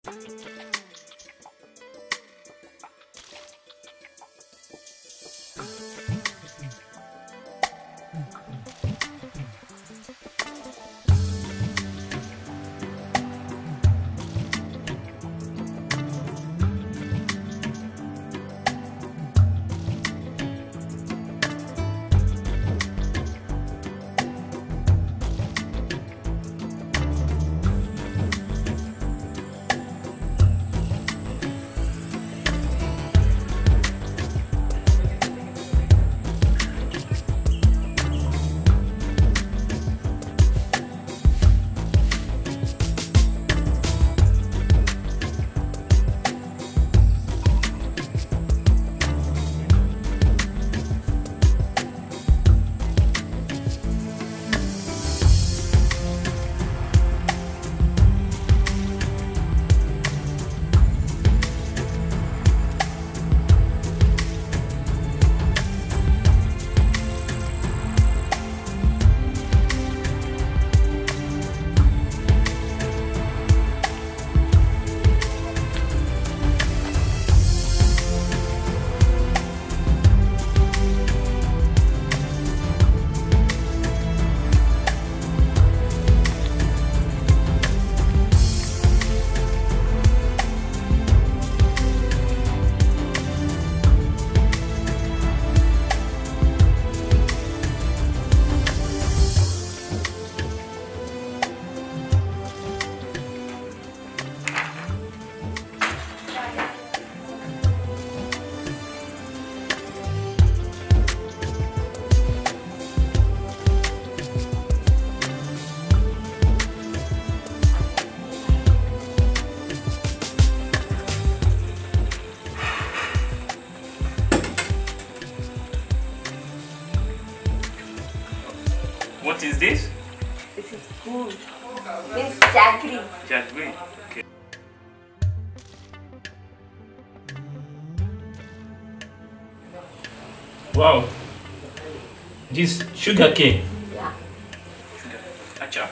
What is this? This is food. It's jaggery. Jaggery. Okay. Wow. This sugar cane. Yeah. Acha.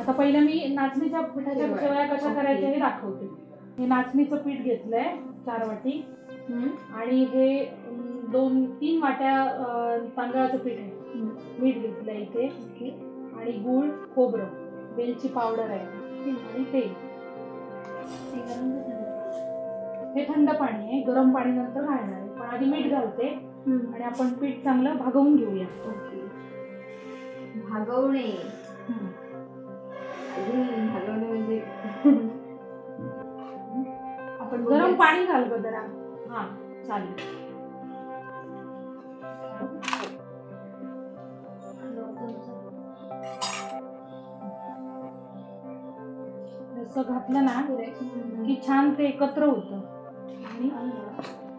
आता पहिलं मी नाचणीच्या पिठाच्या शेवया कशा करायच्या हे दाखवते. हे नाचणीचं पीठ घेतलंय 4 वाटी आणि हे 2-3 वाट्या तांदळाचं पीठ आहे. मीठ घेतलंय इथे आणि गूळ, खोबरं, वेलची पावडर आहे आणि तेल. हे थंड पाणी आहे, गरम पाणी नंतर घालणार आहे, पण आधी मीठ घालते आणि आपण पीठ चांगलं भागवून घेऊया. भागवणे भागवणे म्हणजे आपण गरम पाणी घाल ग जरा. हा चालेल. असं घातलं ना की छान ते एकत्र होतं. आणि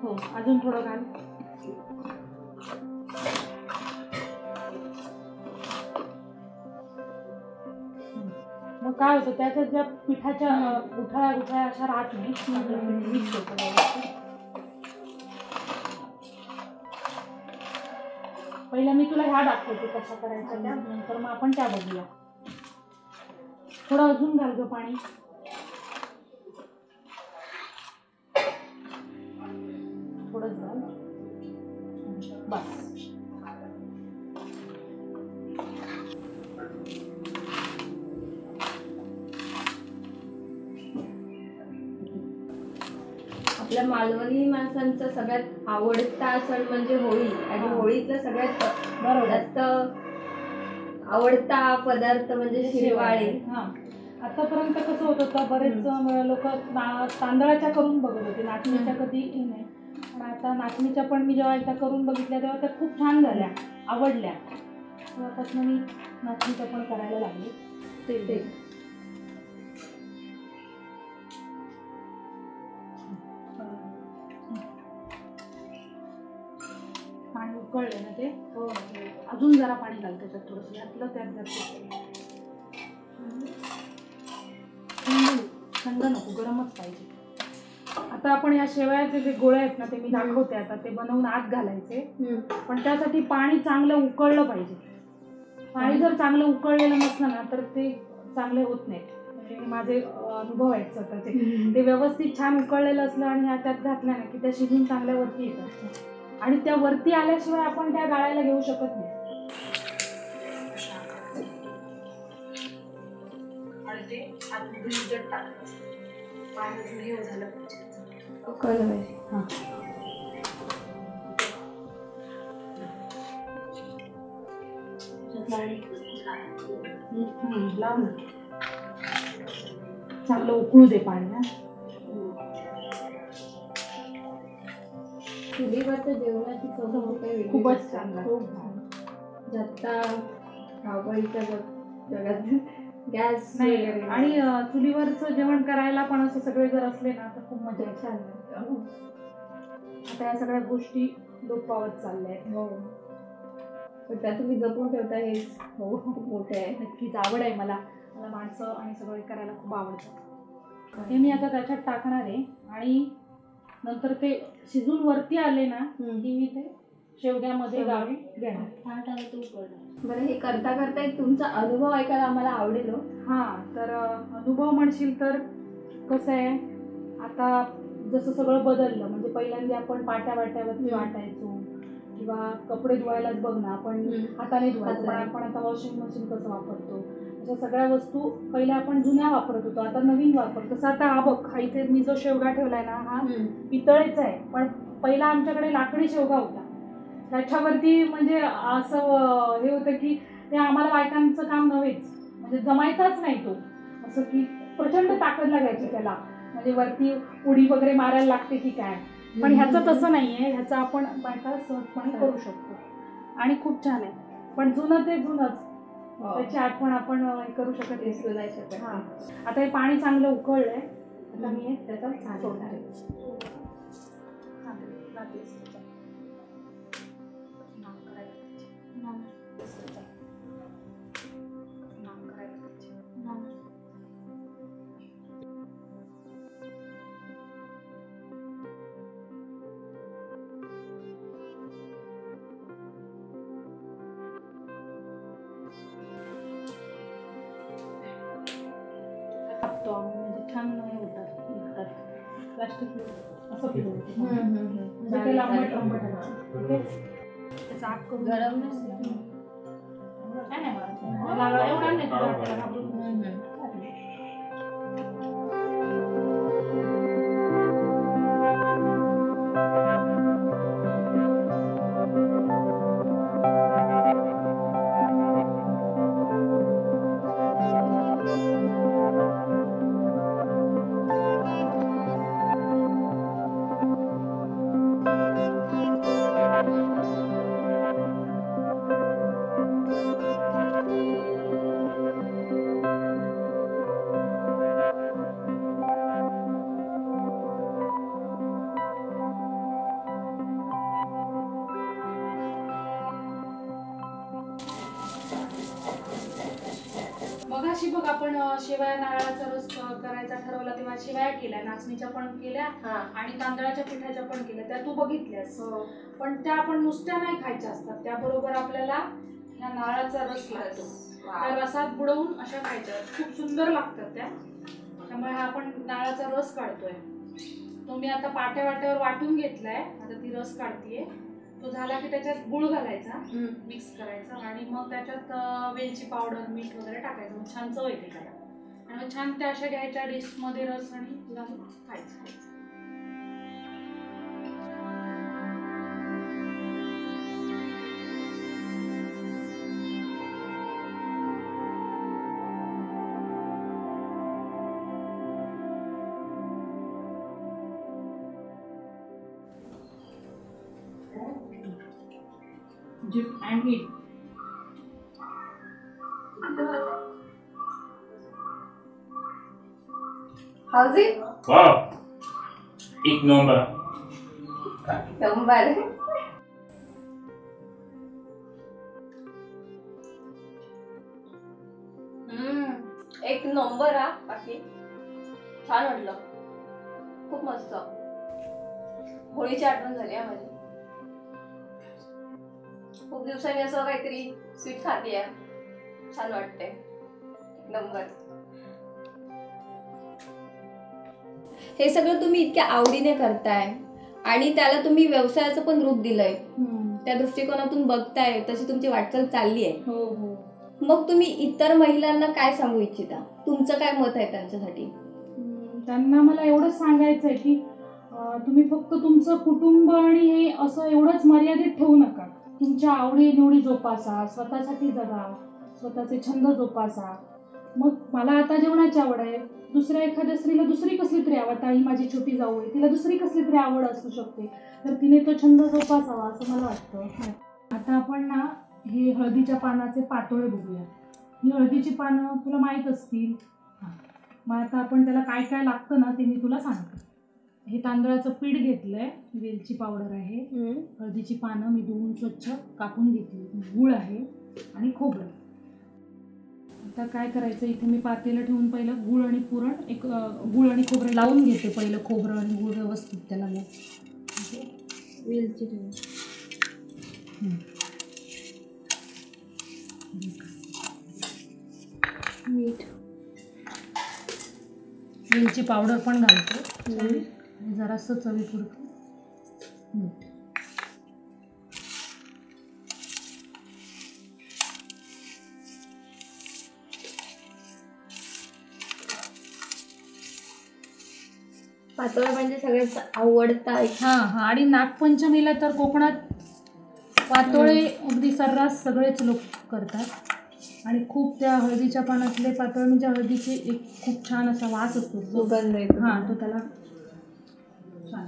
हो अजून थोडं घाल. मग काय होतं त्याच्यात ज्या पिठाच्या उठाळ्या अशा राहत नाही. मिक्स होतं. पहिला मी तुला ह्या दाखवते कशा करायच्या त्या, नंतर मग आपण त्या बघूया. थोडं अजून घाल ग पाणी. आपल्या मालवणी माणसांचा सगळ्यात आवडता सण म्हणजे होळी आणि होळीतला सगळ्यात जास्त आवडता पदार्थ म्हणजे शिरवाळे. आतापर्यंत कसं होत होतं, बरेच लोक तांदळाच्या करून बघत होते, नाचणीच्या कधी नाही. पण आता नाचणीच्या पण मी जेव्हा एकदा करून बघितल्या तेव्हा त्या खूप छान झाल्या, आवडल्या. तेव्हापासून मी नाचणीच्या पण करायला लागले. ते पाणी उकळले ना ते, अजून जरा पाणी घाल त्याच्यात, थोडंसं घातलं त्यात घातलं. थंड नको, गरमच पाहिजे. आता आपण या शेवयाचे जे गोळे आहेत ना ते मी दाखवते आता, ते बनवून आत घालायचे. पण त्यासाठी पाणी चांगलं उकळलं पाहिजे. पाणी जर चांगलं उकळलेलं नसलं ना तर ते चांगले होत नाहीत. म्हणजे माझे अनुभव आहेत स्वतःचे. ते व्यवस्थित छान उकळलेलं असलं आणि ह्या त्यात घातल्या ना की त्या शिजून चांगल्या वरती येतात. आणि त्या वरती आल्याशिवाय आपण त्या गाळायला घेऊ शकत नाही. आणि ते आत भिजत टाकायचं. पाण्याचं हे झालं पाहिजे. चांगलं उकळू दे पाणी ना. चुलीवरच्या जेवणाची चव खूपच चांगला. आता धावपळीच्या जगात गॅस नाही, आणि चुलीवरचं जेवण करायला पण असं सगळे जर असले ना तर खूप मजा येते. छान. आता या सगळ्या गोष्टी लोप पावत चालल्या आहेत. हो, पण त्या तुम्ही जपून ठेवता हे खूप मोठे आहे. नक्कीच आवड आहे मला माणसं आणि सगळं करायला खूप आवडतं. हे मी आता त्याच्यात टाकणार आहे आणि नंतर ते शिजून वरती आले ना की मी ते शेवग्यामध्ये गावी घेणार. बरं, हे करता करता एक तुमचा अनुभव ऐकायला आम्हाला आवडेल. तर अनुभव म्हणशील तर कसं आहे, आता जसं सगळं बदललं. म्हणजे पहिल्यांदा आपण पाट्यावरती वाटायचो किंवा कपडे धुवायलाच बघ ना आपण हाताने धुवायचो, पण आपण आता वॉशिंग मशीन कसं वापरतो. अशा सगळ्या वस्तू पहिल्या आपण जुन्या वापरत होतो, आता नवीन वापरतो. तसं आता हा बघ, हा इथे मी जो शेवगा ठेवलाय ना हा पितळेचा आहे, पण पहिला आमच्याकडे लाकडी शेवगा होता. त्याच्यावरती म्हणजे असं हे होतं की ते आम्हाला बायकांचं काम नव्हेच, म्हणजे जमायचाच नाही तो. असं की प्रचंड ताकद लागायची त्याला, म्हणजे वरती उडी वगैरे मारायला लागते की काय. पण ह्याचं तसं नाहीये, ह्याचं आपण बायका सहजपणे करू शकतो आणि खूप छान आहे. पण जुनं ते जुनंच, त्याची आठवण आपण करू शकत नाही. आता हे पाणी चांगलं उकळलंय, आता मी त्याचा सोडणार आहे. म्हणजे छान होतात प्लास्टिक असं म्हणजे लांबट त्याचा आग करून गरम काय नाही मला एवढा नाही. मगाशी बघ आपण शेवया नारळाचा रस करायचा ठरवला तेव्हा शेवया केल्या, नाचणीच्या पण केल्या आणि तांदळाच्या पिठाच्या पण केल्या. त्या तू बघितल्यास. पण त्या आपण नुसत्या नाही खायच्या असतात, त्याबरोबर आपल्याला ह्या नारळाचा रस लागतो. त्या रसात बुडवून अशा खायच्या, खूप सुंदर लागतात त्या. त्यामुळे हा आपण नारळाचा रस काढतोय. तो मी आता पाट्यावर वाटून घेतलाय. आता ती रस काढतीये. तो झाला की त्याच्यात गुळ घालायचा, मिक्स करायचा आणि मग त्याच्यात वेलची पावडर, मीठ वगैरे टाकायचं. छान चव येते त्याला. आणि मग छान त्या अशा घ्यायच्या डिश मध्ये रस आणि खायचं. Jeep and it. House it? Wow. एक नंबर. नंबर. एक नंबर हा. बाकी छान वाटलं, खूप मस्त. होळीची आठवण झाली हा माझी. खूप दिवसांनी असं काहीतरी स्वीट खाते, छान वाटते. एक नंबर. हे सगळं तुम्ही इतक्या आवडीने करताय आणि त्याला तुम्ही व्यवसायाचं पण रूप दिलंय, त्या दृष्टिकोनातून बघताय, तशी तुमची वाटचाल चालली आहे. हो हो. मग तुम्ही इतर महिलांना काय सांगू इच्छिता? तुमचं काय मत आहे त्यांच्यासाठी? त्यांना मला एवढंच सांगायचं आहे की तुम्ही फक्त तुमचं कुटुंब आणि हे असं एवढंच मर्यादित ठेवू नका. तुमच्या आवडी निवडी जोपासा, स्वतःसाठी जगा, स्वतःचे छंद जोपासा. मग मला आता जेवणाची आवड आहे, दुसऱ्या एखाद्या स्त्रीला दुसरी कसली तरी आवड आहे. ही माझी छोटी जाऊ आहे, तिला दुसरी कसली तरी आवड असू शकते, तर तिने तो छंद जोपासावा असं मला वाटतं. आता आपण ना हे हळदीच्या पानाचे पातोळे बघूया. ही हळदीची पानं तुला माहीत असतील. मग आता आपण त्याला काय काय लागतं ना ते मी तुला सांगते. हे तांदळाचं पीठ घेतलंय, वेलची पावडर आहे, हळदीची पानं मी धुवून स्वच्छ कापून घेतली, गूळ आहे आणि खोबरं. आता काय करायचं, इथे मी पातेलं ठेवून पहिलं गूळ आणि पुरण गूळ आणि खोबरं लावून घेते. पहिलं खोबरं आणि गूळ व्यवस्थित त्याला वेलची ठेवून मीठ, वेलची पावडर पण घालते आणि जरासं चवीपुरतं मीठ. पातोळा म्हणजे सगळ्यात आवडता एक. हां. आणि नागपंचमीला तर कोकणात पातोळे अगदी सर्रास सगळेच लोक करतात. आणि खूप त्या हळदीच्या पानातले पातोळे म्हणजे हळदीचे एक खूप छान असा वास असतो, सुगंध येतो. हां, तो त्याला छान.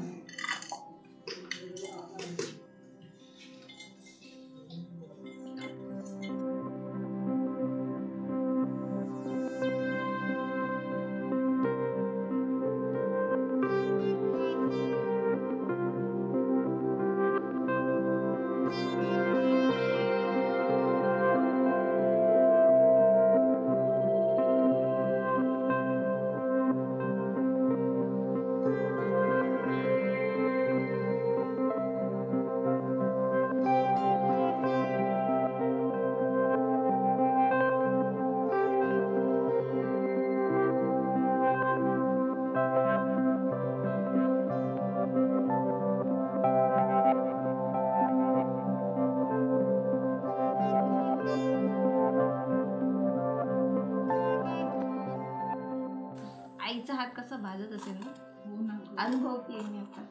आईचा हात कसा भाजत असेल ना. हो ना. अनुभव की मी आता.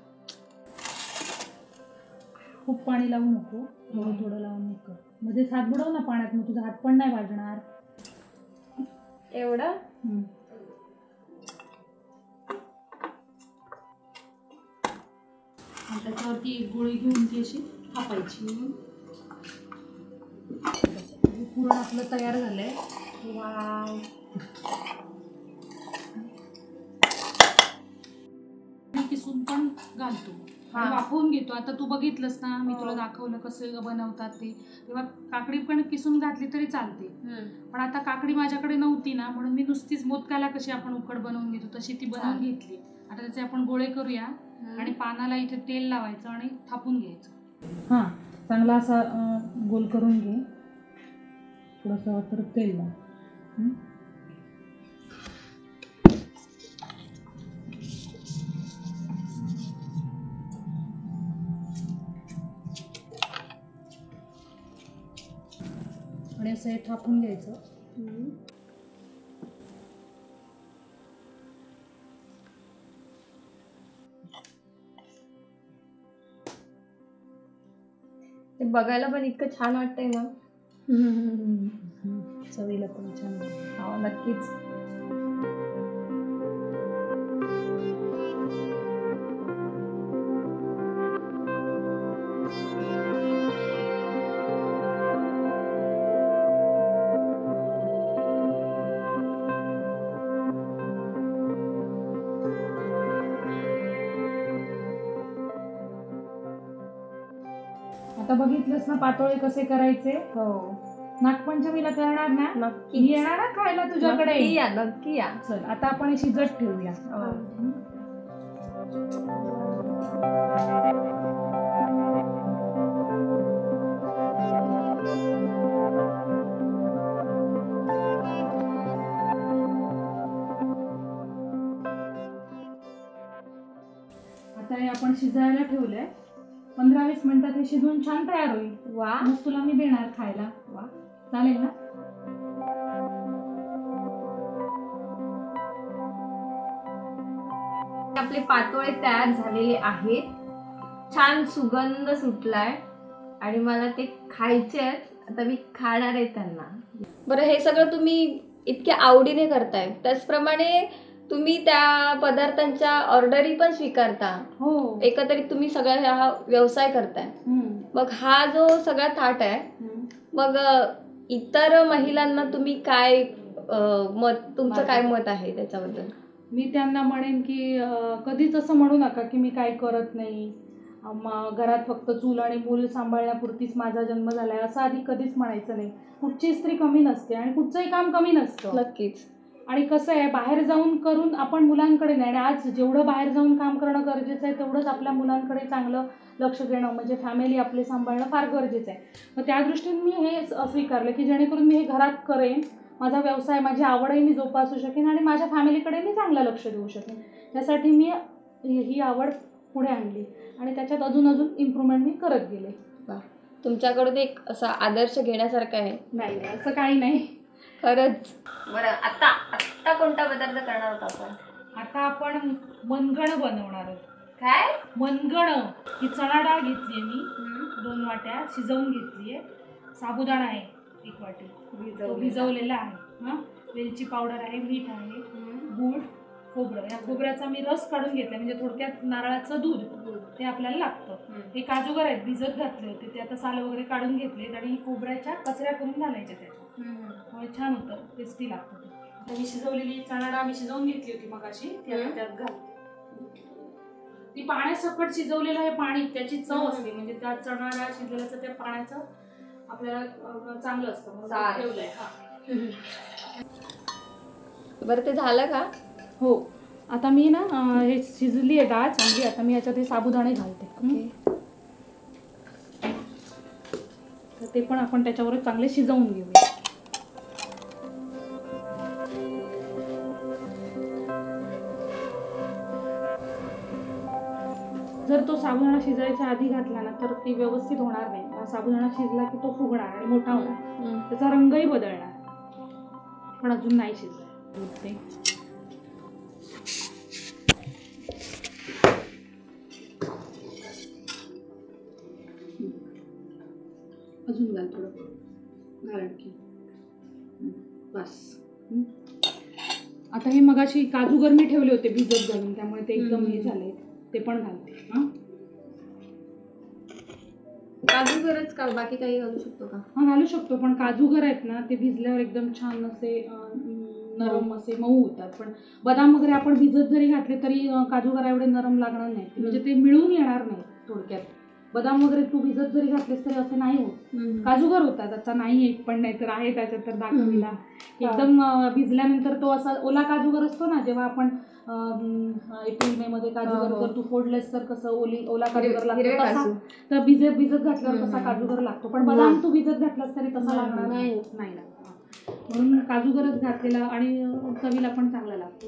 खूप पाणी लावू नको, थोडं थोडं लावून कर. मध्येच हात बुडव ना पाण्यात, मग तुझा हात पण नाही भाजणार. एवढं त्याच्यावरती एक गोळी घेऊन ती अशी थापायची. पुरण आपलं तयार झालंय. वाव. किसून पण घालतो आणि वाफवून घेतो. आता तू बघितलंस ना, मी तुला दाखवलं कसं बनवतात ते. तेव्हा काकडी पण किसून घातली तरी चालते. पण आता काकडी माझ्याकडे नव्हती ना, म्हणून मी नुसतीच मोदकाला कशी आपण उकड बनवून घेतो तशी ती बनवून घेतली. आता त्याचे आपण गोळे करूया आणि पानाला इथे तेल लावायचं आणि थापून घ्यायचं. हां, चांगला असा गोल करून घे. थोडंसं तर तेल लाव. आणि असं हे थापून घ्यायचं. ते बघायला पण इतकं छान वाटतंय ना. चवीला पण छान. हो, नक्कीच. आता बघितलंस ना पातोळे कसे करायचे. हो नागपंचमीला करणार ना. नक्की मी येणार ना खायला तुझ्याकडे. नक्की या. चल आता आपण हे शिजत ठेवूया. आता हे आपण शिजायला ठेवलंय. 15-20 मिनिटात हे शिजून छान तयार होईल. वा मग तुला मी देणार खायला. वा चालेल ना. आपले पातोळे तयार झालेले आहेत. छान सुगंध सुटलाय आणि मला ते खायचे आहेत. आता मी खाणार आहे त्यांना. बरं हे सगळं तुम्ही इतक्या आवडीने करताय, त्याचप्रमाणे तुम्ही त्या पदार्थांच्या ऑर्डरी पण स्वीकारता. हो एकत्रित तुम्ही सगळा हा व्यवसाय करताय. मग हा जो सगळा थाट आहे, मग इतर महिलांना तुम्ही काय तुमचं काय मत आहे त्याच्याबद्दल? मी त्यांना म्हणेन की कधीच असं म्हणू नका की मी काय करत नाही, घरात फक्त चूल आणि मूल सांभाळण्यापुरतीच माझा जन्म झालाय, असं आधी कधीच म्हणायचं नाही. कुठची स्त्री कमी नसते आणि कुठचंही काम कमी नसतं. नक्कीच. आणि कसं आहे, बाहेर जाऊन करून आपण मुलांकडे नाही. आणि आज जेवढं बाहेर जाऊन काम करणं गरजेचं आहे तेवढंच आपल्या मुलांकडे चांगलं लक्ष देणं, म्हणजे फॅमिली आपले सांभाळणं फार गरजेचं आहे. मग त्या दृष्टीने मी हे स्वीकारलं की जेणेकरून मी हे घरात करेन, माझा व्यवसाय, माझी आवडही मी जोपासू शकेन आणि माझ्या फॅमिलीकडे मी चांगलं लक्ष देऊ शकेन. त्यासाठी मी ही आवड पुढे आणली आणि त्याच्यात अजून इम्प्रूव्हमेंट मी करत गेले. तुमच्याकडून एक असा आदर्श घेण्यासारखा आहे. नाही असं काही नाही खरंच. बरं आता कोणता पदार्थ करणार होता आपण? आता आपण मनगणं बनवणार आहोत. काय मनगणं? ही चणा डाळ घेतलीये मी 2 वाट्या, शिजवून घेतलीये. साबुदाणा आहे 1 वाटी भिजवलेला आहे. वेलची पावडर आहे, मीठ आहे, गूळ, खोबरं. या खोबऱ्याचा मी रस काढून घेतला, म्हणजे थोडक्यात नारळाचं दूध ते आपल्याला लागतं. हे काजूगर आहेत, भिजत घातले होते ते, आता साल वगैरे काढून घेतलेत आणि खोबऱ्याच्या कचऱ्या करून घालायच्या त्याच्यात. छान होतं, टेस्टी लागतं. आता मी शिजवलेली चणा डाळ मी शिजवून घेतली होती मगाशी, ती आता त्यात घालते. ती पाण्यासकट शिजवलेलं हे पाणी त्याची चव असते, म्हणजे त्या चणा डाळ शिजलेल्याचं त्या पाण्याचं आपल्याला चांगलं असतं. ठेवलंय. बरं ते झालं का? हो. आता मी ना हे शिजली आहे डाळ चांगली. आता मी याच्यात हे साबुदाणे घालते. तर ते पण आपण त्याच्यावर चांगले शिजवून घेऊया. जर तो साबुदाणा शिजायच्या आधी घातला ना तर ते व्यवस्थित होणार नाही. साबुदाणा शिजला की तो फुगणार आणि मोठा होणार, त्याचा रंगही बदलणार. पण अजून नाही शिजलं. अजून घाल थोडं, घाल आणखी. बस. आता हे मगाशी काजूगर मी ठेवले होते भिजत घालून, त्यामुळे ते एकदम हे झाले. ते पण घालते. काजूगरच का, बाकी काही घालू शकतो का? घालू शकतो, पण काजूगर आहेत ना ते भिजल्यावर एकदम छान असे नरम असे मऊ होतात. पण बदाम वगैरे आपण भिजत जरी घातले तरी काजूगर एवढे नरम लागणार नाही, म्हणजे ते मिळून येणार नाही. थोडक्यात बदाम वगैरे तू भिजत जरी घातलेस तरी असे नाही होत. काजूगर होतात. आता नाही एक पण नाही तर आहे त्याच्यात तर दाखवला. एकदम भिजल्यानंतर तो असा ओला काजूगर असतो ना, जेव्हा आपण एप्रिल-मे मध्ये काजूगर जर तू फोडलेस तर कसं ओला काजूगर लागतो तसा, तर भिजत घातल्यावर तसा काजूगर लागतो. पण बदाम तू भिजत घातलास तरी तसा लागणार नाही लागणार. म्हणून काजूगरच घातलेला आणि चवीला पण चांगला लागतो.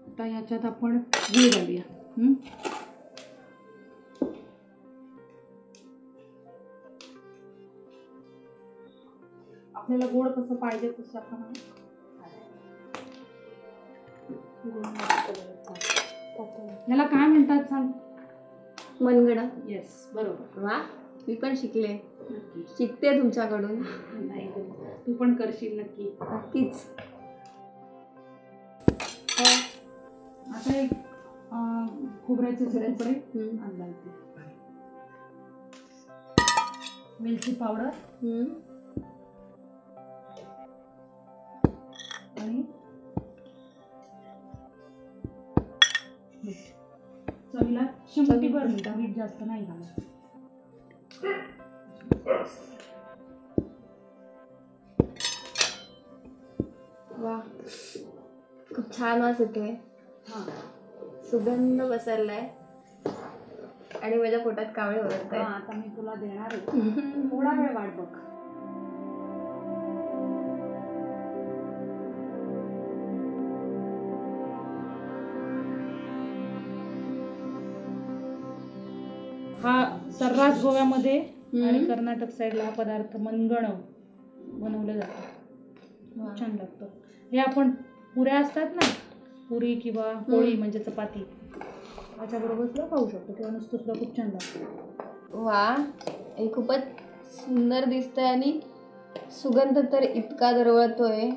आता याच्यात आपण गूळ घालूया. आपल्याला गोड कसं पाहिजे तसं आपण याला काय म्हणतात सांग? मनगणं. येस, बरोबर. वा, मी पण शिकते तुमच्याकडून. नाही, तू पण करशील नक्की. नक्कीच. आता एक खोबऱ्याचे तुकडे घालते, वेलची पावडर आणि चवीला 100 मीठ, मीठ जास्त नाही घालायचं. वा, खूप छान वास येतोय, सुगंध पसरलाय आणि माझ्या पोटात कावळे ओरडत आहेत. आता मी तुला देणार आहे, थोडा वेळ वाट बघ. हा सर्रास गोव्यामध्ये आणि कर्नाटक साईडला हा पदार्थ मनगणं बनवलं जातं. खूप छान लागतं. हे आपण पुऱ्या असतात ना, पुरी किंवा पोळी म्हणजे चपाती, त्याच्याबरोबर सुद्धा खाऊ शकतो किंवा नुसतं सुद्धा खूप छान लागतं. वा, हे खूपच सुंदर दिसतंय आणि सुगंध तर इतका दरवळतोय.